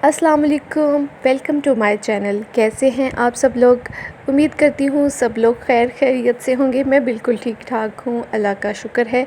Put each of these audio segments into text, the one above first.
अस्सलाम वालेकुम, welcome to my channel. कैसे हैं आप सब लोग? उम्मीद करती हूँ सब लोग खैर खैरियत से होंगे। मैं बिल्कुल ठीक ठाक हूँ, अल्लाह का शुक्र है।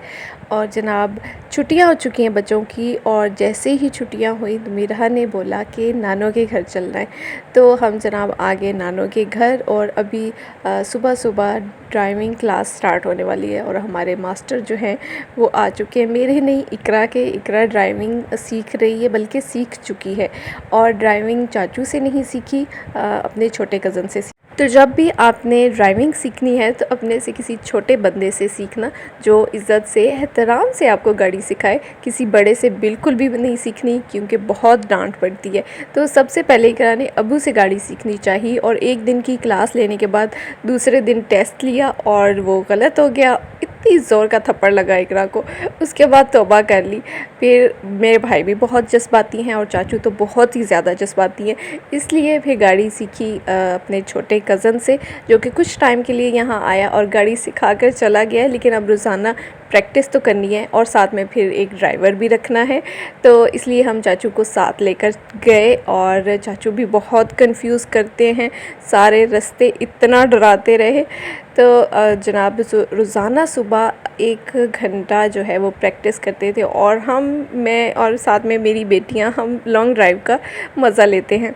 और जनाब छुट्टियाँ हो चुकी हैं बच्चों की, और जैसे ही छुट्टियाँ हुई तो मीरा ने बोला कि नानों के घर चलना है। तो हम जनाब आ गए नानों के घर, और अभी सुबह सुबह ड्राइविंग क्लास स्टार्ट होने वाली है और हमारे मास्टर जो हैं वो आ चुके हैं। मेरे नहीं, इकरा ड्राइविंग सीख रही है, बल्कि सीख चुकी है। और ड्राइविंग चाचू से नहीं सीखी, अपने छोटे कज़न से। तो जब भी आपने ड्राइविंग सीखनी है तो अपने से किसी छोटे बंदे से सीखना, जो इज़्ज़त से एहतराम से आपको गाड़ी सिखाए। किसी बड़े से बिल्कुल भी नहीं सीखनी, क्योंकि बहुत डांट पड़ती है। तो सबसे पहले इकरा ने अबू से गाड़ी सीखनी चाहिए। और एक दिन की क्लास लेने के बाद दूसरे दिन टेस्ट लिया और वो गलत हो गया। इतनी ज़ोर का थप्पड़ लगा इकरा को। उसके बाद तौबा कर ली। फिर मेरे भाई भी बहुत जज्बाती हैं और चाचू तो बहुत ही ज़्यादा जज्बाती हैं, इसलिए फिर गाड़ी सीखी अपने छोटे कज़न से, जो कि कुछ टाइम के लिए यहाँ आया और गाड़ी सिखा कर चला गया। लेकिन अब रोज़ाना प्रैक्टिस तो करनी है और साथ में फिर एक ड्राइवर भी रखना है। तो इसलिए हम चाचू को साथ लेकर गए, और चाचू भी बहुत कंफ्यूज करते हैं, सारे रास्ते इतना डराते रहे। तो जनाब रोज़ाना सुबह 1 घंटा जो है वो प्रैक्टिस करते थे, और मैं और साथ में मेरी बेटियां, हम लॉन्ग ड्राइव का मज़ा लेते हैं।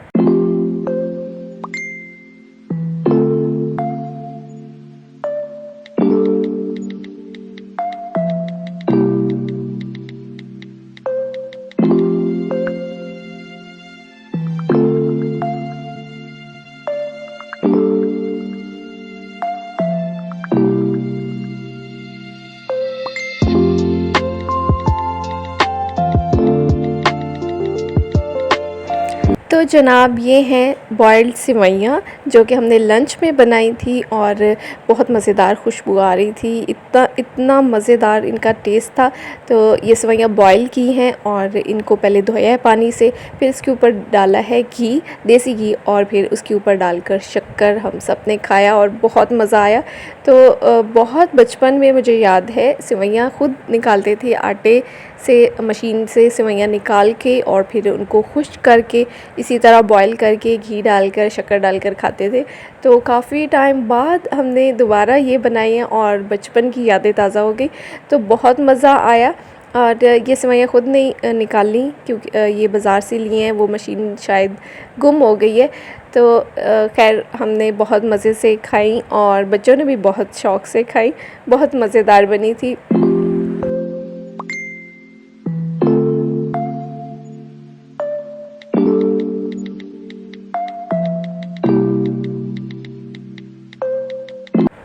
तो जनाब ये हैं बॉइल्ड सेवइयाँ, जो कि हमने लंच में बनाई थी, और बहुत मज़ेदार खुशबू आ रही थी। इतना मज़ेदार इनका टेस्ट था। तो ये सेवइयाँ बॉईल की हैं, और इनको पहले धोया है पानी से, फिर इसके ऊपर डाला है घी, देसी घी, और फिर उसके ऊपर डालकर शक्कर। हम सब ने खाया और बहुत मज़ा आया। तो बहुत बचपन में मुझे याद है, सेवइयाँ खुद निकालते थे आटे से, मशीन से सेवइयाँ निकाल के, और फिर उनको खुश्क करके इसी तरह बॉईल करके घी डालकर शक्कर डालकर खाते थे। तो काफ़ी टाइम बाद हमने दोबारा ये बनाई हैं और बचपन की यादें ताज़ा हो गई। तो बहुत मज़ा आया। और ये सेवइयाँ ख़ुद नहीं निकाली, क्योंकि ये बाज़ार से लिए हैं, वो मशीन शायद गुम हो गई है। तो खैर हमने बहुत मज़े से खाई, और बच्चों ने भी बहुत शौक़ से खाई। बहुत मज़ेदार बनी थी।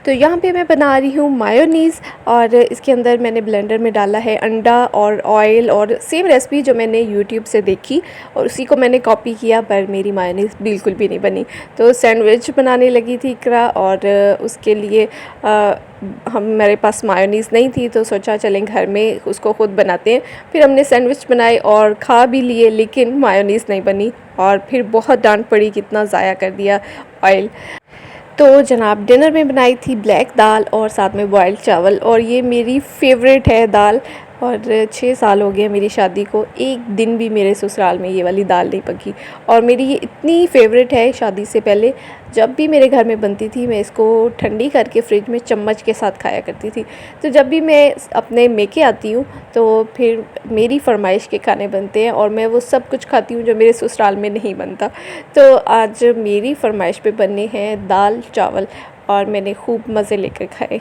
तो यहाँ पे मैं बना रही हूँ मायोनीज़, और इसके अंदर मैंने ब्लेंडर में डाला है अंडा और ऑयल, और सेम रेसिपी जो मैंने यूट्यूब से देखी और उसी को मैंने कॉपी किया, पर मेरी मायोनीज़ बिल्कुल भी नहीं बनी। तो सैंडविच बनाने लगी थी इकरा, और उसके लिए मेरे पास मायोनीज़ नहीं थी, तो सोचा चलें घर में उसको ख़ुद बनाते हैं। फिर हमने सैंडविच बनाए और खा भी लिए, लेकिन मायोनीज़ नहीं बनी, और फिर बहुत डांट पड़ी, कितना ज़ाया कर दिया ऑयल। तो जनाब डिनर में बनाई थी ब्लैक दाल और साथ में बॉयल्ड चावल, और ये मेरी फ़ेवरेट है दाल। और 6 साल हो गए मेरी शादी को, एक दिन भी मेरे ससुराल में ये वाली दाल नहीं पकी। और मेरी ये इतनी फ़ेवरेट है, शादी से पहले जब भी मेरे घर में बनती थी, मैं इसको ठंडी करके फ्रिज में चम्मच के साथ खाया करती थी। तो जब भी मैं अपने मेके आती हूँ तो फिर मेरी फरमाइश के खाने बनते हैं, और मैं वो सब कुछ खाती हूँ जो मेरे ससुराल में नहीं बनता। तो आज मेरी फरमाइश पे बने हैं दाल चावल, और मैंने खूब मज़े लेकर खाए।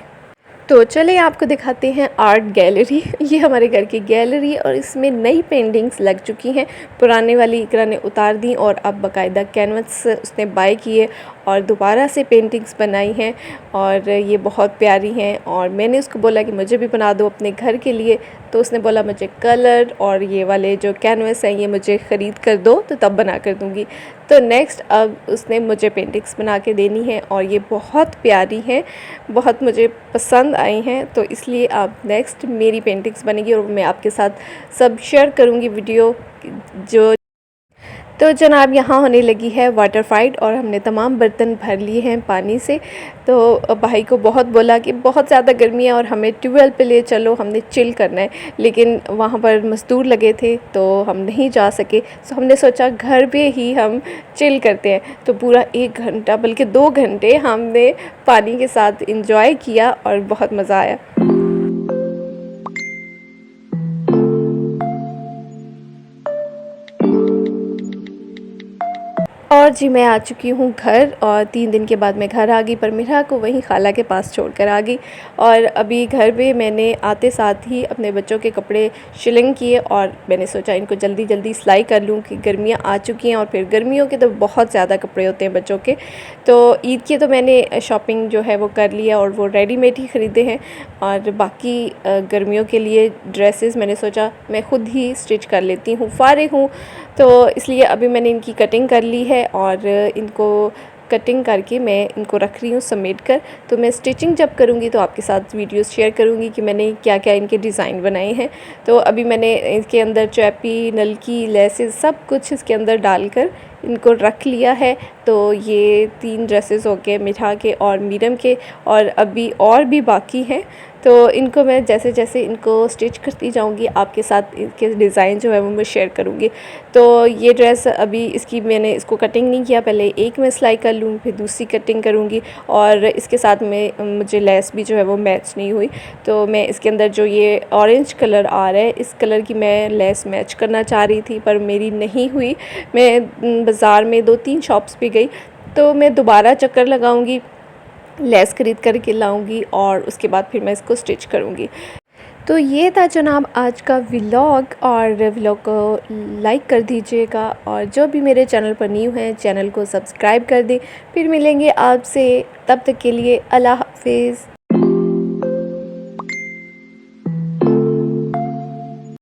तो चले आपको दिखाते हैं आर्ट गैलरी। ये हमारे घर की गैलरी, और इसमें नई पेंटिंग्स लग चुकी हैं। पुराने वाली इकरा ने उतार दी, और अब बाकायदा कैनवस उसने बाय किए और दोबारा से पेंटिंग्स बनाई हैं, और ये बहुत प्यारी हैं। और मैंने उसको बोला कि मुझे भी बना दो अपने घर के लिए, तो उसने बोला मुझे कलर और ये वाले जो कैनवस हैं ये मुझे ख़रीद कर दो, तो तब बना कर दूँगी। तो नेक्स्ट अब उसने मुझे पेंटिंग्स बना के देनी है, और ये बहुत प्यारी हैं, बहुत मुझे पसंद आई हैं। तो इसलिए अब नेक्स्ट मेरी पेंटिंग्स बनेगी, और मैं आपके साथ सब शेयर करूँगी वीडियो। जो तो जनाब यहाँ होने लगी है वाटर फाइट और हमने तमाम बर्तन भर लिए हैं पानी से। तो भाई को बहुत बोला कि बहुत ज़्यादा गर्मी है और हमें ट्यूबवेल पे ले चलो, हमने चिल करना है, लेकिन वहाँ पर मज़दूर लगे थे तो हम नहीं जा सके। तो हमने सोचा घर पे ही हम चिल करते हैं। तो पूरा 1 घंटा बल्कि 2 घंटे हमने पानी के साथ इंजॉय किया और बहुत मज़ा आया। और जी मैं आ चुकी हूँ घर और 3 दिन के बाद मैं घर आ गई, पर मेरा को वहीं खाला के पास छोड़कर आ गई। और अभी घर पे मैंने आते साथ ही अपने बच्चों के कपड़े शिलिंग किए और मैंने सोचा इनको जल्दी जल्दी सिलाई कर लूँ कि गर्मियाँ आ चुकी हैं और फिर गर्मियों के तो बहुत ज़्यादा कपड़े होते हैं बच्चों के। तो ईद की तो मैंने शॉपिंग जो है वो कर लिया और वो रेडीमेड ही ख़रीदे हैं। और बाकी गर्मियों के लिए ड्रेसेस मैंने सोचा मैं ख़ुद ही स्टिच कर लेती हूँ, फ़ारिग हूँ तो इसलिए अभी मैंने इनकी कटिंग कर ली है और इनको कटिंग करके मैं इनको रख रही हूँ समेट कर। तो मैं स्टिचिंग जब करूँगी तो आपके साथ वीडियोस शेयर करूँगी कि मैंने क्या क्या इनके डिज़ाइन बनाए हैं। तो अभी मैंने इसके अंदर चैपी, नलकी, लेसेस सब कुछ इसके अंदर डालकर इनको रख लिया है। तो ये 3 ड्रेसेस हो गए, मिठा के और मीरम के, और अभी और भी बाकी हैं। तो इनको मैं जैसे जैसे इनको स्टिच करती जाऊंगी आपके साथ इनके डिज़ाइन जो है वो मैं शेयर करूंगी। तो ये ड्रेस अभी इसकी मैंने इसको कटिंग नहीं किया, पहले एक मैं सिलाई कर लूँ फिर दूसरी कटिंग करूँगी। और इसके साथ में मुझे लेस भी जो है वो मैच नहीं हुई, तो मैं इसके अंदर जो ये ऑरेंज कलर आ रहा है इस कलर की मैं लेस मैच करना चाह रही थी पर मेरी नहीं हुई। मैं बाज़ार में 2-3 शॉप्स पे गई, तो मैं दोबारा चक्कर लगाऊंगी, लेस ख़रीद कर के लाऊंगी और उसके बाद फिर मैं इसको स्टिच करूंगी। तो ये था जनाब आज का व्लॉग, और व्लॉग को लाइक कर दीजिएगा और जो भी मेरे चैनल पर न्यू हैं चैनल को सब्सक्राइब कर दें। फिर मिलेंगे आपसे, तब तक के लिए अल्लाह हाफ़िज़।